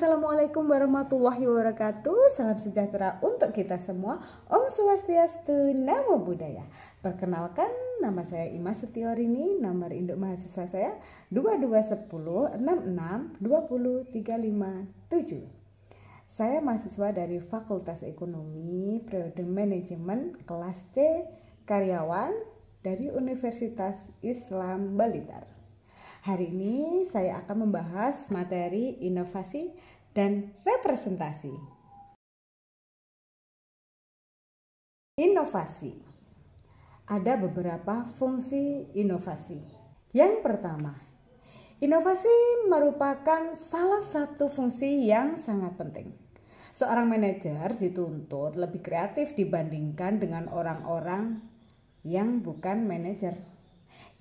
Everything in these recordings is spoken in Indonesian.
Assalamualaikum warahmatullahi wabarakatuh. Salam sejahtera untuk kita semua. Om Swastiastu, Namo Buddhaya. Perkenalkan, nama saya Ima Setiorini. Nomor induk mahasiswa saya 221066203557. Saya mahasiswa dari Fakultas Ekonomi Periode Manajemen kelas C Karyawan dari Universitas Islam Blitar. Hari ini saya akan membahas materi inovasi dan representasi. Inovasi. Ada beberapa fungsi inovasi. Yang pertama, inovasi merupakan salah satu fungsi yang sangat penting. Seorang manajer dituntut lebih kreatif dibandingkan dengan orang-orang yang bukan manajer.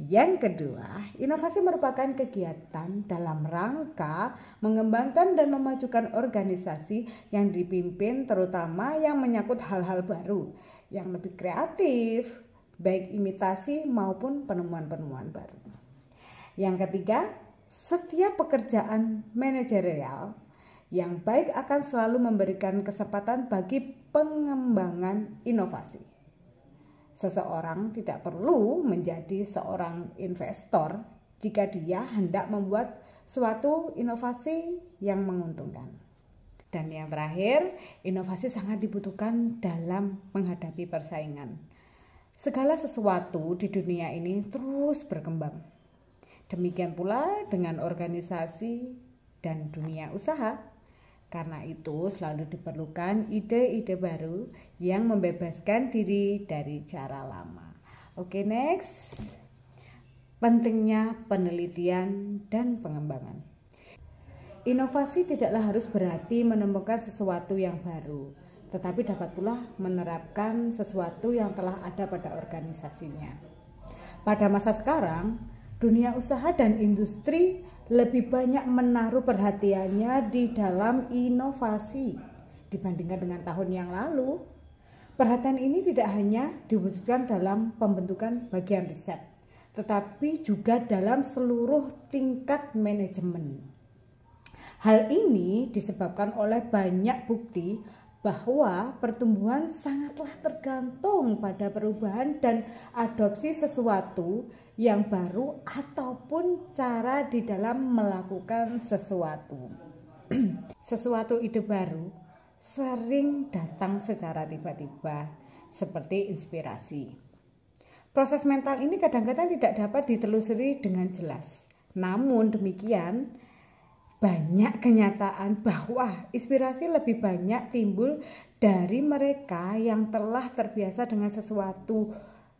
Yang kedua, inovasi merupakan kegiatan dalam rangka mengembangkan dan memajukan organisasi yang dipimpin, terutama yang menyangkut hal-hal baru, yang lebih kreatif, baik imitasi maupun penemuan-penemuan baru. Yang ketiga, setiap pekerjaan manajerial yang baik akan selalu memberikan kesempatan bagi pengembangan inovasi. Seseorang tidak perlu menjadi seorang investor jika dia hendak membuat suatu inovasi yang menguntungkan. Dan yang terakhir, inovasi sangat dibutuhkan dalam menghadapi persaingan. Segala sesuatu di dunia ini terus berkembang. Demikian pula dengan organisasi dan dunia usaha. Karena itu selalu diperlukan ide-ide baru yang membebaskan diri dari cara lama. Oke, next. Pentingnya penelitian dan pengembangan. Inovasi tidaklah harus berarti menemukan sesuatu yang baru, tetapi dapat pula menerapkan sesuatu yang telah ada pada organisasinya. Pada masa sekarang, dunia usaha dan industri lebih banyak menaruh perhatiannya di dalam inovasi dibandingkan dengan tahun yang lalu. Perhatian ini tidak hanya diwujudkan dalam pembentukan bagian riset, tetapi juga dalam seluruh tingkat manajemen. Hal ini disebabkan oleh banyak bukti bahwa pertumbuhan sangatlah tergantung pada perubahan dan adopsi sesuatu yang baru ataupun cara di dalam melakukan sesuatu. Sesuatu ide baru sering datang secara tiba-tiba seperti inspirasi. Proses mental ini kadang-kadang tidak dapat ditelusuri dengan jelas. Namun demikian, banyak kenyataan bahwa inspirasi lebih banyak timbul dari mereka yang telah terbiasa dengan sesuatu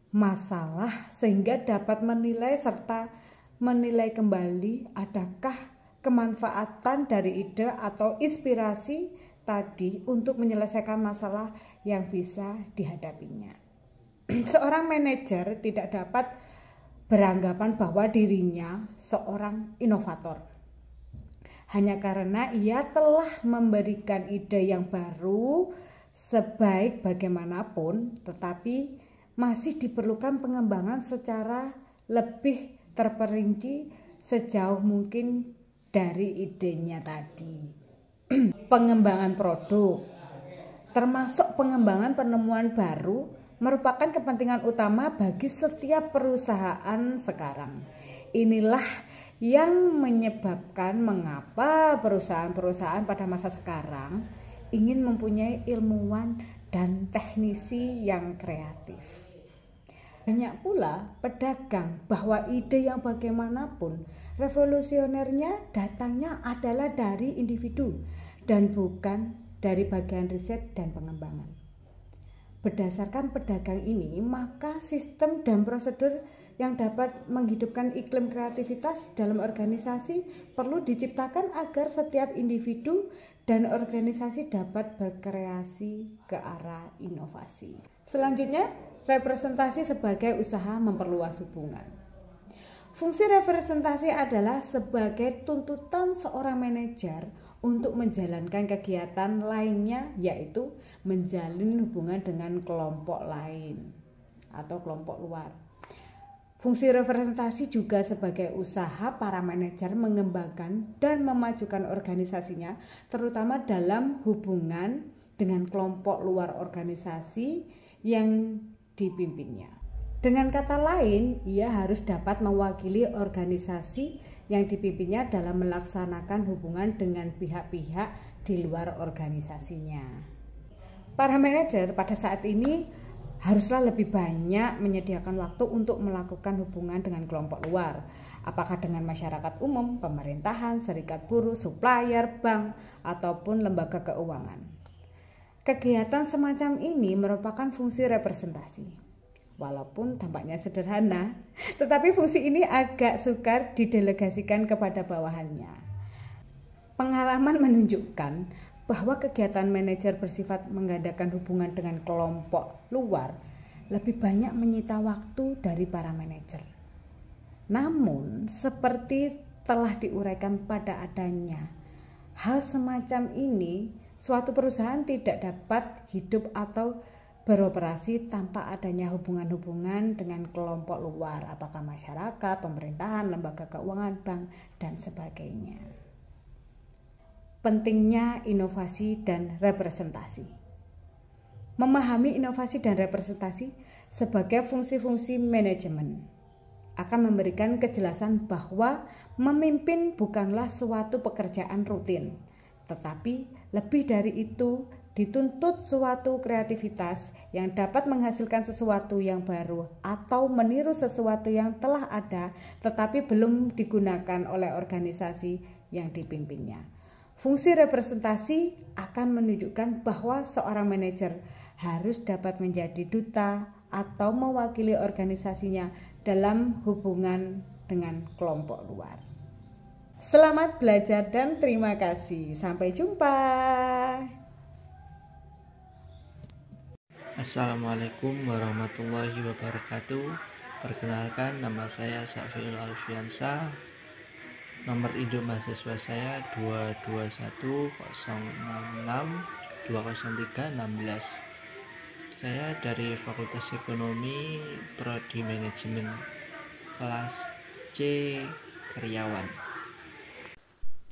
masalah sehingga dapat menilai serta menilai kembali adakah kemanfaatan dari ide atau inspirasi tadi untuk menyelesaikan masalah yang bisa dihadapinya. Seorang manajer tidak dapat beranggapan bahwa dirinya seorang inovator hanya karena ia telah memberikan ide yang baru sebaik bagaimanapun, tetapi masih diperlukan pengembangan secara lebih terperinci sejauh mungkin dari idenya tadi. Pengembangan produk, termasuk pengembangan penemuan baru, merupakan kepentingan utama bagi setiap perusahaan sekarang. Inilah yang menyebabkan mengapa perusahaan-perusahaan pada masa sekarang ingin mempunyai ilmuwan dan teknisi yang kreatif. Banyak pula pedagang bahwa ide yang bagaimanapun revolusionernya datangnya adalah dari individu dan bukan dari bagian riset dan pengembangan. Berdasarkan pedagang ini, maka sistem dan prosedur yang dapat menghidupkan iklim kreativitas dalam organisasi perlu diciptakan agar setiap individu dan organisasi dapat berkreasi ke arah inovasi. Selanjutnya, representasi sebagai usaha memperluas hubungan. Fungsi representasi adalah sebagai tuntutan seorang manajer untuk menjalankan kegiatan lainnya, yaitu menjalin hubungan dengan kelompok lain atau kelompok luar. Fungsi representasi juga sebagai usaha para manajer mengembangkan dan memajukan organisasinya, terutama dalam hubungan dengan kelompok luar organisasi yang dipimpinnya. Dengan kata lain, ia harus dapat mewakili organisasi yang dipimpinnya dalam melaksanakan hubungan dengan pihak-pihak di luar organisasinya. Para manajer pada saat ini haruslah lebih banyak menyediakan waktu untuk melakukan hubungan dengan kelompok luar, apakah dengan masyarakat umum, pemerintahan, serikat buruh, supplier, bank, ataupun lembaga keuangan. Kegiatan semacam ini merupakan fungsi representasi. Walaupun tampaknya sederhana, tetapi fungsi ini agak sukar didelegasikan kepada bawahannya. Pengalaman menunjukkan bahwa kegiatan manajer bersifat mengadakan hubungan dengan kelompok luar lebih banyak menyita waktu dari para manajer. Namun, seperti telah diuraikan pada adanya hal semacam ini, suatu perusahaan tidak dapat hidup atau beroperasi tanpa adanya hubungan-hubungan dengan kelompok luar, apakah masyarakat, pemerintahan, lembaga keuangan, bank, dan sebagainya. Pentingnya inovasi dan representasi. Memahami inovasi dan representasi sebagai fungsi-fungsi manajemen akan memberikan kejelasan bahwa memimpin bukanlah suatu pekerjaan rutin, tetapi lebih dari itu dituntut suatu kreativitas yang dapat menghasilkan sesuatu yang baru atau meniru sesuatu yang telah ada tetapi belum digunakan oleh organisasi yang dipimpinnya. Fungsi representasi akan menunjukkan bahwa seorang manajer harus dapat menjadi duta atau mewakili organisasinya dalam hubungan dengan kelompok luar. Selamat belajar dan terima kasih. Sampai jumpa. Assalamualaikum warahmatullahi wabarakatuh. Perkenalkan, nama saya Syafiul Alfiansa. Nomor induk mahasiswa saya 22106620316. Saya dari Fakultas Ekonomi Prodi Manajemen, kelas C Karyawan.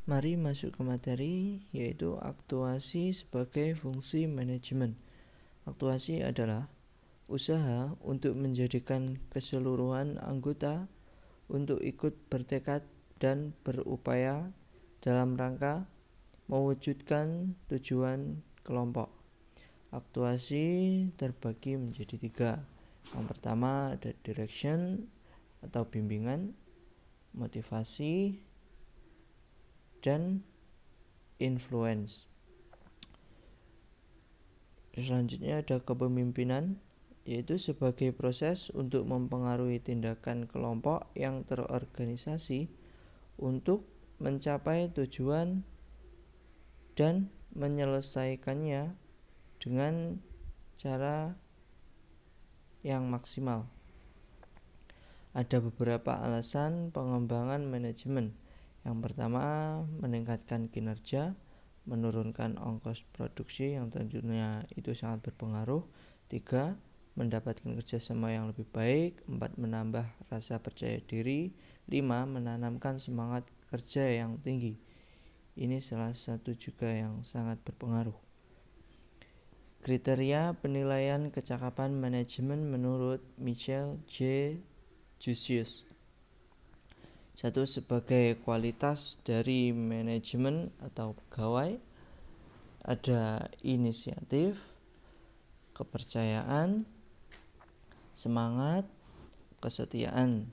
Mari masuk ke materi, yaitu aktuasi sebagai fungsi manajemen. Aktuasi adalah usaha untuk menjadikan keseluruhan anggota untuk ikut bertekad dan berupaya dalam rangka mewujudkan tujuan kelompok. Aktuasi terbagi menjadi 3. Yang pertama ada direction atau bimbingan, motivasi, dan influence. Selanjutnya ada kepemimpinan, yaitu sebagai proses untuk mempengaruhi tindakan kelompok yang terorganisasi untuk mencapai tujuan dan menyelesaikannya dengan cara yang maksimal. Ada beberapa alasan pengembangan manajemen. Yang pertama, meningkatkan kinerja, menurunkan ongkos produksi yang tentunya itu sangat berpengaruh. 3. Mendapatkan kerjasama yang lebih baik. 4. Menambah rasa percaya diri. 5. Menanamkan semangat kerja yang tinggi. Ini salah satu juga yang sangat berpengaruh. Kriteria penilaian kecakapan manajemen menurut Michel J. Jussius. 1. Sebagai kualitas dari manajemen atau pegawai, ada inisiatif, kepercayaan, semangat, kesetiaan.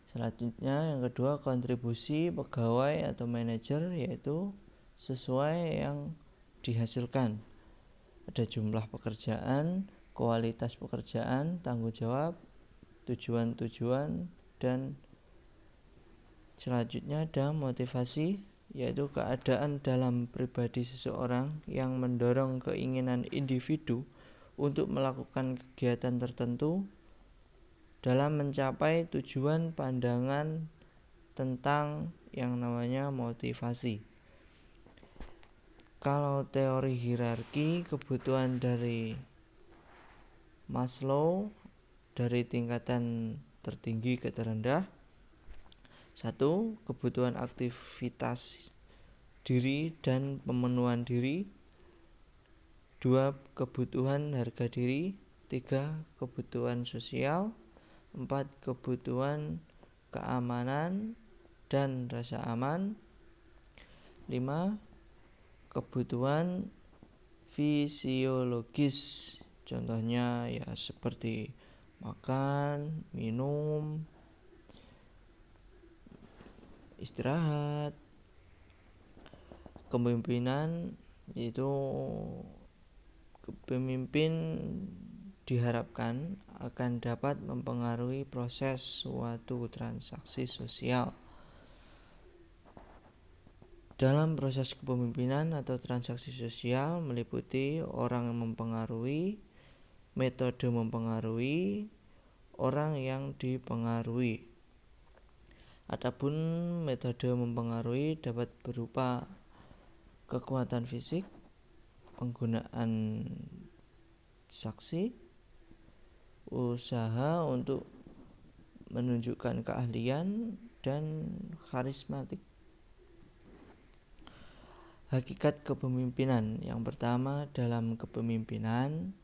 Selanjutnya yang kedua, kontribusi pegawai atau manajer, yaitu sesuai yang dihasilkan. Ada jumlah pekerjaan, kualitas pekerjaan, tanggung jawab, tujuan-tujuan, dan selanjutnya ada motivasi, yaitu keadaan dalam pribadi seseorang yang mendorong keinginan individu untuk melakukan kegiatan tertentu dalam mencapai tujuan. Pandangan tentang yang namanya motivasi. Kalau teori hierarki kebutuhan dari Maslow dari tingkatan tertinggi ke terendah. 1. Kebutuhan aktivitas diri dan pemenuhan diri. 2. Kebutuhan harga diri. 3. Kebutuhan sosial. 4. Kebutuhan keamanan dan rasa aman. 5. Kebutuhan fisiologis, contohnya ya seperti makan, minum, istirahat. Kepemimpinan, yaitu pemimpin diharapkan akan dapat mempengaruhi proses suatu transaksi sosial. Dalam proses kepemimpinan atau transaksi sosial meliputi orang yang mempengaruhi, metode mempengaruhi, orang yang dipengaruhi. Adapun metode mempengaruhi dapat berupa kekuatan fisik, penggunaan saksi, usaha untuk menunjukkan keahlian, dan karismatik. Hakikat kepemimpinan. Yang pertama, dalam kepemimpinan.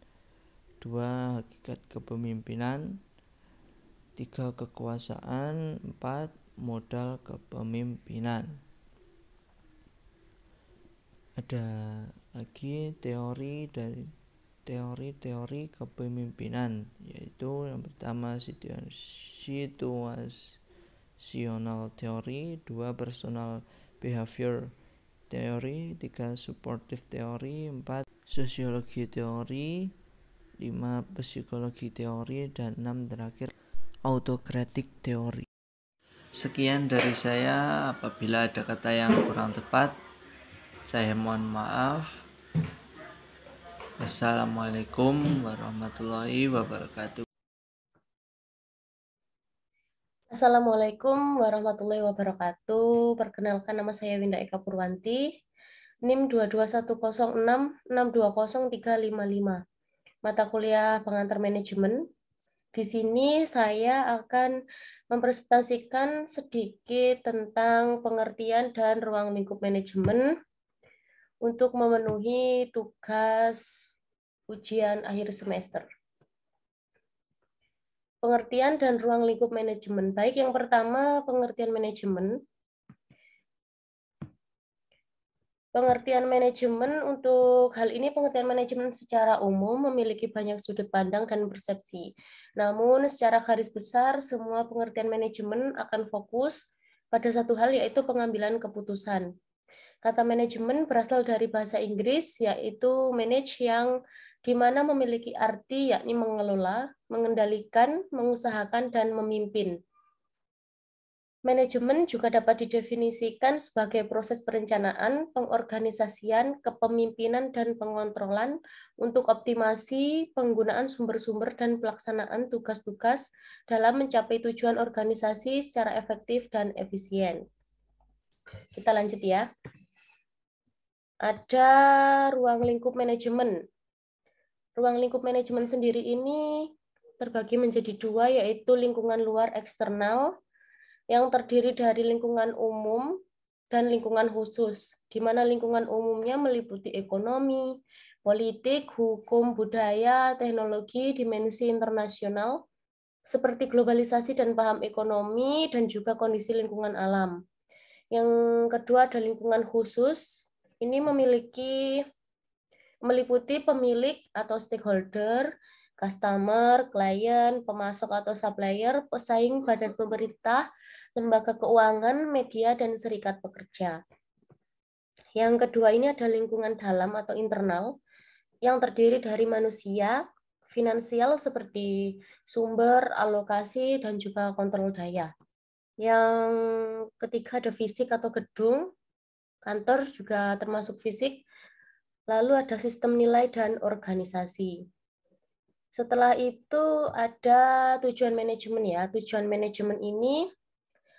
2. Hakikat kepemimpinan. 3. Kekuasaan. 4. Modal kepemimpinan. Ada lagi teori kepemimpinan, yaitu yang pertama situational theory, 2. personal behavior teori, 3. supportive teori, 4. sosiologi teori, 5. psikologi teori, dan 6. terakhir autokratik teori. Sekian dari saya. Apabila ada kata yang kurang tepat, saya mohon maaf. Assalamualaikum warahmatullahi wabarakatuh. Assalamualaikum warahmatullahi wabarakatuh. Perkenalkan, nama saya Winda Eka Purwanti, NIM 22106620355. Mata kuliah pengantar manajemen. Di sini saya akan mempresentasikan sedikit tentang pengertian dan ruang lingkup manajemen untuk memenuhi tugas ujian akhir semester. Pengertian dan ruang lingkup manajemen. Baik, yang pertama pengertian manajemen. Pengertian manajemen, untuk hal ini pengertian manajemen secara umum memiliki banyak sudut pandang dan persepsi. Namun secara garis besar semua pengertian manajemen akan fokus pada satu hal, yaitu pengambilan keputusan. Kata manajemen berasal dari bahasa Inggris, yaitu manage, yang di mana memiliki arti yakni mengelola, mengendalikan, mengusahakan, dan memimpin. Manajemen juga dapat didefinisikan sebagai proses perencanaan, pengorganisasian, kepemimpinan, dan pengontrolan untuk optimasi penggunaan sumber-sumber dan pelaksanaan tugas-tugas dalam mencapai tujuan organisasi secara efektif dan efisien. Kita lanjut ya. Ada ruang lingkup manajemen. Ruang lingkup manajemen sendiri ini terbagi menjadi dua, yaitu lingkungan luar eksternal yang terdiri dari lingkungan umum dan lingkungan khusus, di mana lingkungan umumnya meliputi ekonomi, politik, hukum, budaya, teknologi, dimensi internasional, seperti globalisasi dan paham ekonomi, dan juga kondisi lingkungan alam. Yang kedua ada lingkungan khusus. Ini meliputi pemilik atau stakeholder, customer, klien, pemasok atau supplier, pesaing, badan pemerintah, lembaga keuangan, media, dan serikat pekerja. Yang kedua ini ada lingkungan dalam atau internal, yang terdiri dari manusia, finansial seperti sumber, alokasi, dan juga kontrol daya. Yang ketiga ada fisik atau gedung, kantor juga termasuk fisik. Lalu ada sistem nilai dan organisasi. Setelah itu ada tujuan manajemen ya. Tujuan manajemen ini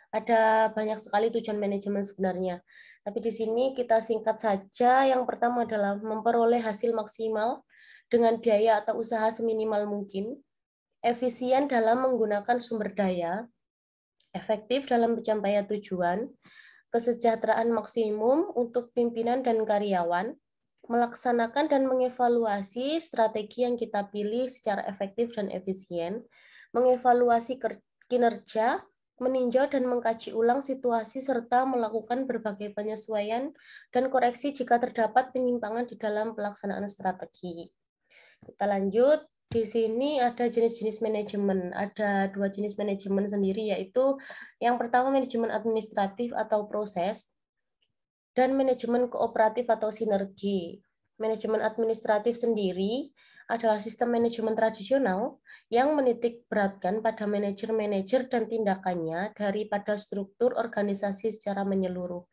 ada banyak sekali tujuan manajemen sebenarnya. Tapi di sini kita singkat saja. Yang pertama adalah memperoleh hasil maksimal dengan biaya atau usaha seminimal mungkin. efisien dalam menggunakan sumber daya, efektif dalam pencapaian tujuan, kesejahteraan maksimum untuk pimpinan dan karyawan, melaksanakan dan mengevaluasi strategi yang kita pilih secara efektif dan efisien, mengevaluasi kinerja, meninjau dan mengkaji ulang situasi serta melakukan berbagai penyesuaian dan koreksi jika terdapat penyimpangan di dalam pelaksanaan strategi. Kita lanjut. Di sini ada jenis-jenis manajemen. Ada 2 jenis manajemen sendiri, yaitu yang pertama manajemen administratif atau proses, dan manajemen kooperatif atau sinergi. Manajemen administratif sendiri adalah sistem manajemen tradisional yang menitik beratkan pada manajer-manajer dan tindakannya daripada struktur organisasi secara menyeluruh.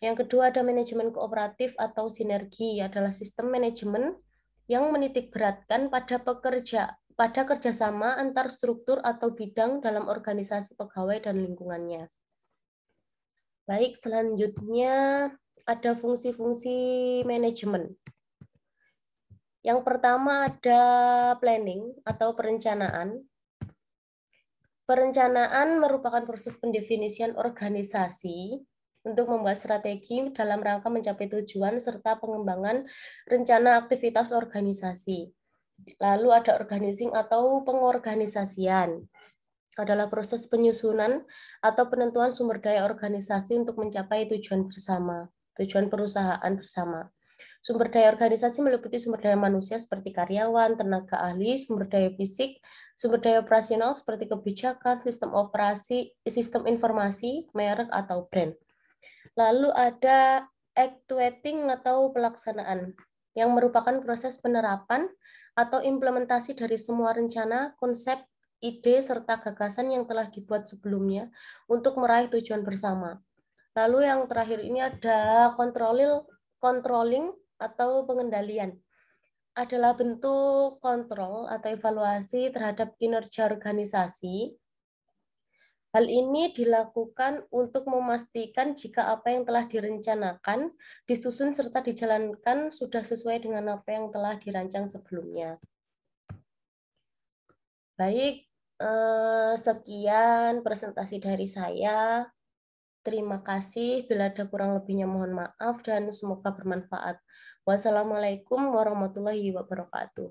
Yang kedua ada manajemen kooperatif atau sinergi, adalah sistem manajemen yang menitik beratkan pada kerjasama antar struktur atau bidang dalam organisasi pegawai dan lingkungannya. Baik, selanjutnya ada fungsi-fungsi manajemen. Yang pertama ada planning atau perencanaan. Perencanaan merupakan proses pendefinisian organisasi untuk membuat strategi dalam rangka mencapai tujuan serta pengembangan rencana aktivitas organisasi. Lalu ada organizing atau pengorganisasian, adalah proses penyusunan atau penentuan sumber daya organisasi untuk mencapai tujuan bersama, tujuan perusahaan bersama. Sumber daya organisasi meliputi sumber daya manusia seperti karyawan, tenaga ahli, sumber daya fisik, sumber daya operasional seperti kebijakan, sistem operasi, sistem informasi, merek atau brand. Lalu ada actuating atau pelaksanaan, yang merupakan proses penerapan atau implementasi dari semua rencana, konsep, ide, serta gagasan yang telah dibuat sebelumnya untuk meraih tujuan bersama. Lalu yang terakhir ini ada controlling atau pengendalian. Adalah bentuk kontrol atau evaluasi terhadap kinerja organisasi. Hal ini dilakukan untuk memastikan jika apa yang telah direncanakan, disusun, serta dijalankan sudah sesuai dengan apa yang telah dirancang sebelumnya. Baik, sekian presentasi dari saya. Terima kasih. Bila ada kurang lebihnya mohon maaf dan semoga bermanfaat. Wassalamualaikum warahmatullahi wabarakatuh.